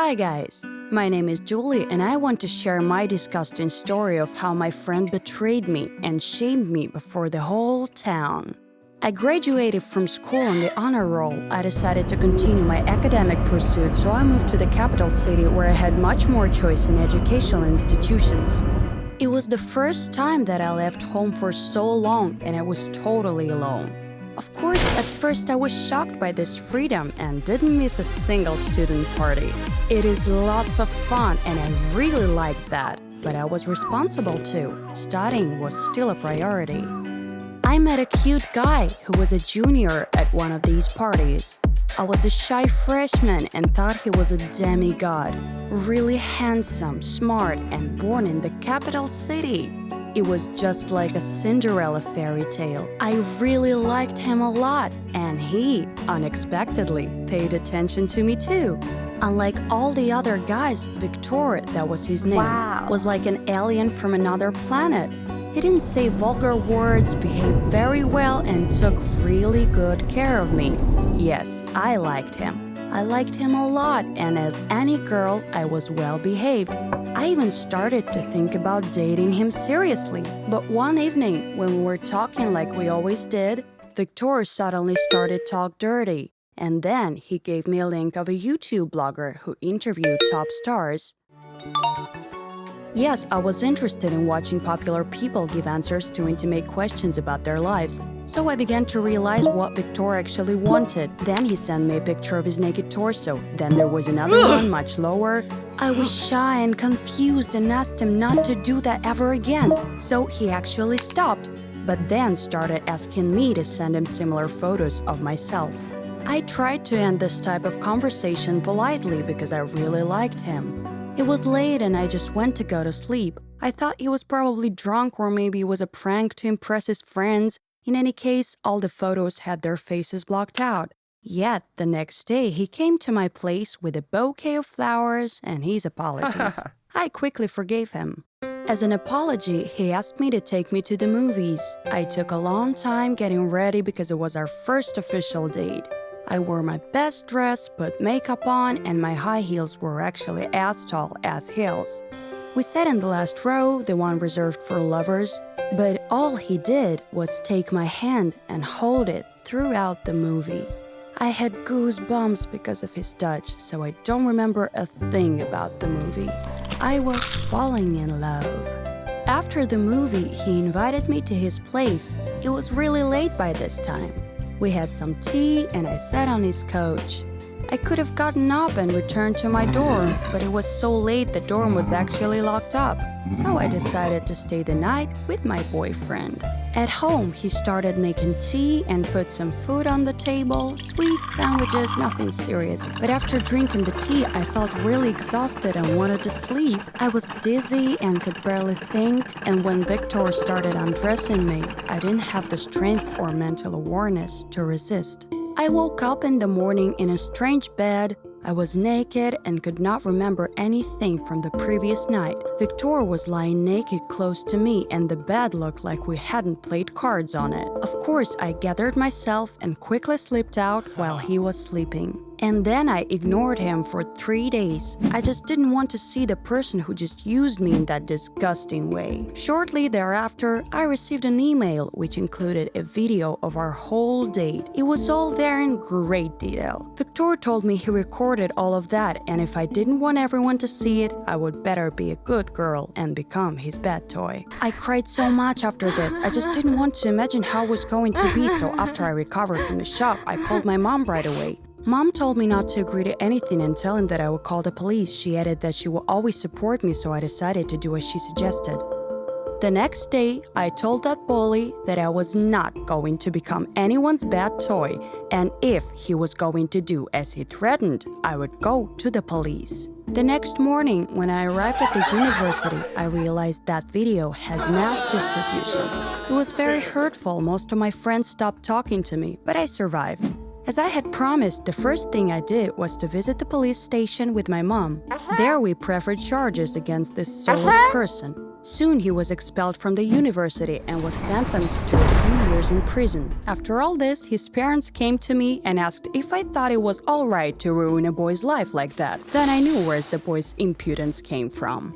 Hi guys, my name is Julie and I want to share my disgusting story of how my friend betrayed me and shamed me before the whole town. I graduated from school on the honor roll. I decided to continue my academic pursuit, so I moved to the capital city where I had much more choice in educational institutions. It was the first time that I left home for so long and I was totally alone. Of course, at first I was shocked by this freedom and didn't miss a single student party. It is lots of fun and I really liked that, but I was responsible too. Studying was still a priority. I met a cute guy who was a junior at one of these parties. I was a shy freshman and thought he was a demigod. Really handsome, smart, and born in the capital city. It was just like a Cinderella fairy tale. I really liked him a lot, and he, unexpectedly, paid attention to me too. Unlike all the other guys, Victor, that was his name, was like an alien from another planet. He didn't say vulgar words, behaved very well, and took really good care of me. Yes, I liked him. I liked him a lot, and as any girl, I was well behaved. I even started to think about dating him seriously. But one evening, when we were talking like we always did, Victor suddenly started to talk dirty. And then he gave me a link of a YouTube blogger who interviewed top stars. Yes, I was interested in watching popular people give answers to intimate questions about their lives, so I began to realize what Victor actually wanted. Then he sent me a picture of his naked torso. Then there was another one much lower. I was shy and confused and asked him not to do that ever again, so he actually stopped, but then started asking me to send him similar photos of myself. I tried to end this type of conversation politely because I really liked him. It was late and I just went to go to sleep. I thought he was probably drunk or maybe it was a prank to impress his friends. In any case, all the photos had their faces blocked out. Yet, the next day, he came to my place with a bouquet of flowers and his apologies. I quickly forgave him. As an apology, he asked me to take me to the movies. I took a long time getting ready because it was our first official date. I wore my best dress, put makeup on, and my high heels were actually as tall as heels. We sat in the last row, the one reserved for lovers, but all he did was take my hand and hold it throughout the movie. I had goosebumps because of his touch, so I don't remember a thing about the movie. I was falling in love. After the movie, he invited me to his place. It was really late by this time. We had some tea and I sat on his couch. I could have gotten up and returned to my dorm, but it was so late the dorm was actually locked up. So I decided to stay the night with my boyfriend. At home, he started making tea and put some food on the table, sweet sandwiches, nothing serious. But after drinking the tea, I felt really exhausted and wanted to sleep. I was dizzy and could barely think, and when Victor started undressing me, I didn't have the strength or mental awareness to resist. I woke up in the morning in a strange bed. I was naked and could not remember anything from the previous night. Victor was lying naked close to me and the bed looked like we hadn't played cards on it. Of course, I gathered myself and quickly slipped out while he was sleeping. And then I ignored him for 3 days. I just didn't want to see the person who just used me in that disgusting way. Shortly thereafter, I received an email which included a video of our whole date. It was all there in great detail. Victor told me he recorded all of that, and if I didn't want everyone to see it, I would better be a good girl and become his bad toy. I cried so much after this. I just didn't want to imagine how it was going to be, so after I recovered from the shock, I called my mom right away. Mom told me not to agree to anything and tell him that I would call the police. She added that she will always support me, so I decided to do as she suggested. The next day, I told that bully that I was not going to become anyone's bad toy, and if he was going to do as he threatened, I would go to the police. The next morning, when I arrived at the university, I realized that video had mass distribution. It was very hurtful. Most of my friends stopped talking to me, but I survived. As I had promised, the first thing I did was to visit the police station with my mom. There we preferred charges against this soulless person. Soon he was expelled from the university and was sentenced to a few years years in prison. After all this, his parents came to me and asked if I thought it was alright to ruin a boy's life like that. Then I knew where the boy's impudence came from.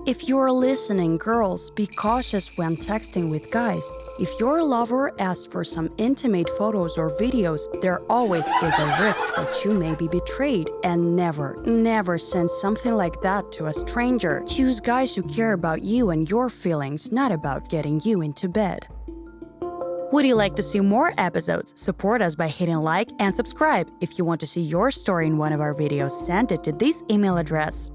If you're listening, girls, be cautious when texting with guys. If your lover asks for some intimate photos or videos, there always is a risk that you may be betrayed. And never send something like that to a stranger. Choose guys who care about you and your feelings, not about getting you into bed. Would you like to see more episodes? Support us by hitting like and subscribe. If you want to see your story in one of our videos, send it to this email address.